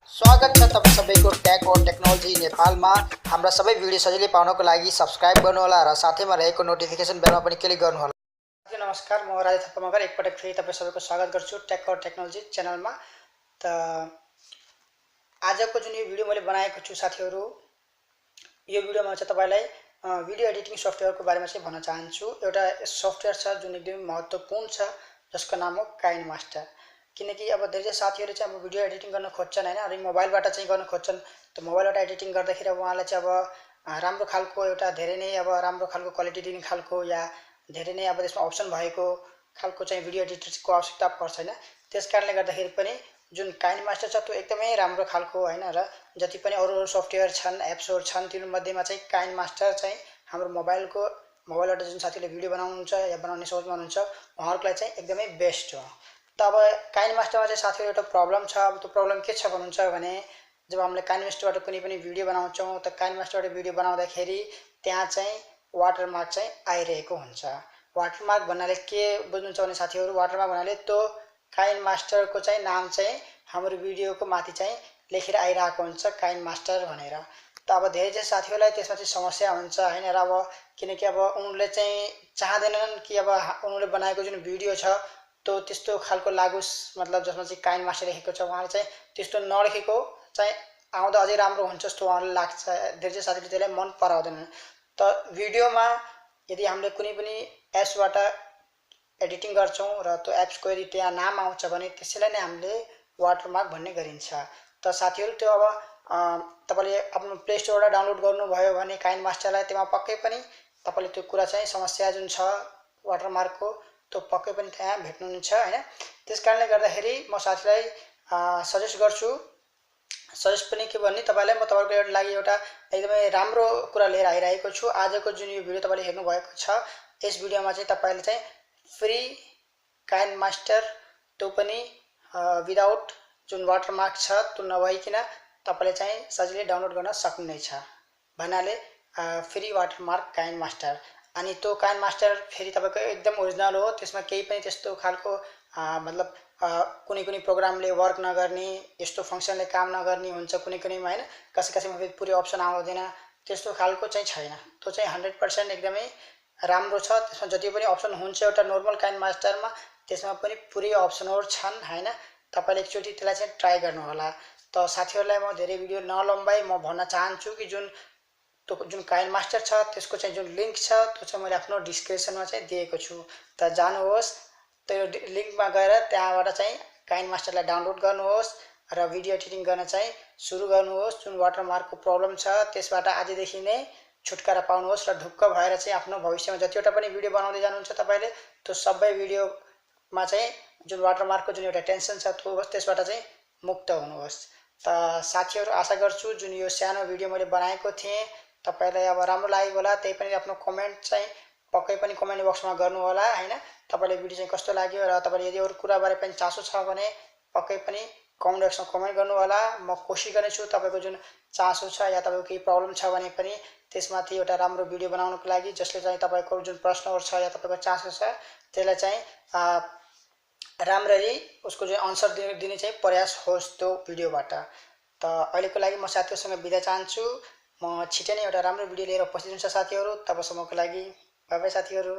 स्वागत छ तपाईं सबैको टेक और टेक्नोलोजी नेपालमा। हाम्रा सबै भिडियो सजिलै पाउनको लागि सब्स्क्राइब गर्नुहोला र साथैमा रहेको नोटिफिकेसन बेलमा पनि क्लिक गर्नुहोला। नमस्कार, म राजा थापा मगर एकपटक फेरि तपाईं सबैको स्वागत गर्छु टेक और टेक्नोलोजी च्यानलमा। त आजको जुन यो भिडियो मैले बनाएको छु साथीहरु, यो भिडियोमा चाहिँ तपाईलाई भिडियो एडिटिङ सफ्टवेयरको बारेमा चाहिँ भन्न चाहन्छु। एउटा सफ्टवेयर छ जुन एकदमै महत्त्वपूर्ण छ, जसको नाम हो काइनमास्टर। किनकि अब धेरै साथीहरु चाहिँ अब भिडियो एडिटिङ गर्न खोज्छन् हैन, अनि मोबाइलबाट चाहिँ गर्न खोज्छन्। त मोबाइलबाट एडिटिङ गर्दाखेरि अब उहाँलाई चाहिँ अब राम्रो खालको एउटा धेरै नै अब राम्रो खालको क्वालिटी दिने खालको या धेरै नै अब त्यसमा अप्सन भएको खालको चाहिँ भिडियो एडिटरको आवश्यकता पर्छ हैन। त्यसकारणले गर्दाखेरि पनि जुन काइनमास्टर छ त्यो एकदमै राम्रो खालको हैन, र जति पनि अरु सफ्टवेयर छन्, एप्सहरु छन्, तिनीहरु मध्येमा चाहिँ काइनमास्टर चाहिँ हाम्रो मोबाइलबाट जुन साथीले भिडियो बनाउनुहुन्छ या बनाउने सोचमा हुनुहुन्छ उहाँहरुलाई चाहिँ एकदमै बेस्ट हो। त अब काइनमास्टरमा चाहिँ साथीहरु एउटा प्रब्लम छ। अब त्यो प्रब्लम के छ भन्नुहुन्छ भने, जब हामीले काइनमास्टरबाट कुनै पनि भिडियो बनाउँछौं त काइनमास्टरबाट भिडियो बनाउँदाखेरि त्यहाँ चाहिँ वाटरमार्क चाहिँ आइरहेको हुन्छ। वाटरमार्क भन्नाले के बुझ्नुहुन्छ भने साथीहरु, वाटरमार्क भन्नाले त्यो काइनमास्टरको चाहिँ नाम चाहिँ हाम्रो भिडियोको माथि चाहिँ लेखेर आइरहेको हुन्छ काइनमास्टर भनेर। त अब धेरै चाहिँ साथीहरुलाई त्यसमा चाहिँ समस्या हुन्छ हैन, र अब किनकि अब उनीहरुले चाहिँ चाहदैनन् कि अब उनीहरुले बनाएको जुन भिडियो छ त्यो त्यस्तो खालको लागोस्, मतलब जसमा चाहिँ काइनमास्टर लेखेको छ उहाँले चाहिँ त्यस्तो नलेखेको चाहिँ आउँदा अझै राम्रो हुन्छ जस्तो उहाँलाई लाग्छ। धेरै चाहिँ साथीले त्यसलाई मन पराउँदैनन्। त भिडियोमा यदि हामीले कुनै पनि एप्सबाट एडिटिङ गर्छौं र त्यो एप्सको यदि त्यहाँ नाम आउँछ भने त्यसैलाई नै हामीले वाटरमार्क भन्ने गरिन्छ। त साथीहरु त्यो अब तपाईले आफ्नो प्ले स्टोरबाट डाउनलोड गर्नुभयो भने काइनमास्टरलाई त्यहाँ पक्कै पनि तपाईले त्यो कुरा चाहिँ समस्या जुन छ वाटरमार्कको त्यो पक्कै पनि त्यहाँ भेट्नुहुन्छ हैन। त्यसकारणले गर्दाखेरि म साथीलाई सजेस्ट गर्छु, सजेस्ट पनि के भन्ने तपाईलाई म तपाईको लागि एउटा एकदमै राम्रो कुरा लिएर आइरहेको छु। आजको जुन यो भिडियो तपाईले हेर्नु भएको छ, यस भिडियोमा चाहिँ तपाईले चाहिँ फ्री काइनमास्टर त्यो पनि विदाउट जुन वाटरमार्क छ त्यो नभइकिन तपाईले चाहिँ सजिलै डाउनलोड गर्न सक्नुहुनेछ। भन्नाले फ्री वाटरमार्क काइनमास्टर। अनि त्यो काइनमास्टर फेरि तपाईको एकदम ओरिजिनल हो, त्यसमा केही पनि त्यस्तो खालको मतलब कुनै प्रोग्रामले वर्क नगर्ने, यस्तो फंक्सनले काम नगर्ने हुन्छ कुनैमा हैन, कसैमा फेरि पुरै अप्सन आउँदैन, त्यस्तो खालको चाहिँ छैन। त्यो चाहिँ 100% एकदमै राम्रो छ। त्यसमा जति पनि अप्सन हुन्छ एउटा नर्मल काइनमास्टरमा त्यसमा पनि पुरै अप्सनहरु छन् हैन। तपाईले एकचोटी त्यसलाई चाहिँ ट्राई गर्नु होला। त साथीहरुलाई म धेरै भिडियो नलम्बाई म भन्न चाहन्छु कि जुन काइनमास्टर छ त्यसको चाहिँ जुन लिंक छ त्यो चाहिँ मैले आफ्नो डिस्क्रिप्सनमा चाहिँ दिएको छु। त जानुहोस्, त्यो लिंकमा गएर त्यहाँबाट चाहिँ काइनमास्टरलाई डाउनलोड गर्नुहोस् र भिडियो एडिटिङ गर्न चाहिँ सुरु गर्नुहोस्। जुन वाटरमार्कको प्रब्लम छ त्यसबाट आजदेखि नै छुटकारा पाउनुहोस् र ढुक्क भएर चाहिँ आफ्नो भविष्यमा जतिवटा पनि भिडियो बनाउँदै जानुहुन्छ तपाईले त्यो सबै भिडियोमा चाहिँ जुन वाटरमार्कको जुन एउटा टेन्सन छ त्यसबाट चाहिँ मुक्त हुनुहोस्। त साथीहरु, आशा गर्छु जुन यो सानो भिडियो मैले बनाएको थिएँ तपाईलाई अब राम्रो लागेको होला। त्यही पनि आफ्नो कमेन्ट चाहिँ पक्कै पनि कमेन्ट बक्समा गर्नु होला हैन। तपाईलाई भिडियो चाहिँ कस्तो लाग्यो र तपाईले यदि अरु कुरा बारे पनि चासो छ भने पक्कै पनि कमेन्ट बक्समा कमेन्ट गर्नु होला। म कोसिस गर्नेछु तपाईको जुन चासो छ या तपाईको केही प्रब्लम छ भने पनि त्यसमाथि एउटा राम्रो भिडियो बनाउनको लागि, जसले चाहिँ तपाईको जुन प्रश्नहरु छ या तपाईको चासो छ त्यसलाई चाहिँ राम्ररी उसको चाहिँ आन्सर दिने चाहिँ प्रयास होस् त्यो भिडियोबाट। त अहिलेको लागि म साथीहरुसँग बिदा चाहन्छु। म छिटै नै एउटा राम्रो भिडियो लिएर उपस्थित हुन्छु साथीहरु। तबसम्मको लागि बाइ बाइ साथीहरु।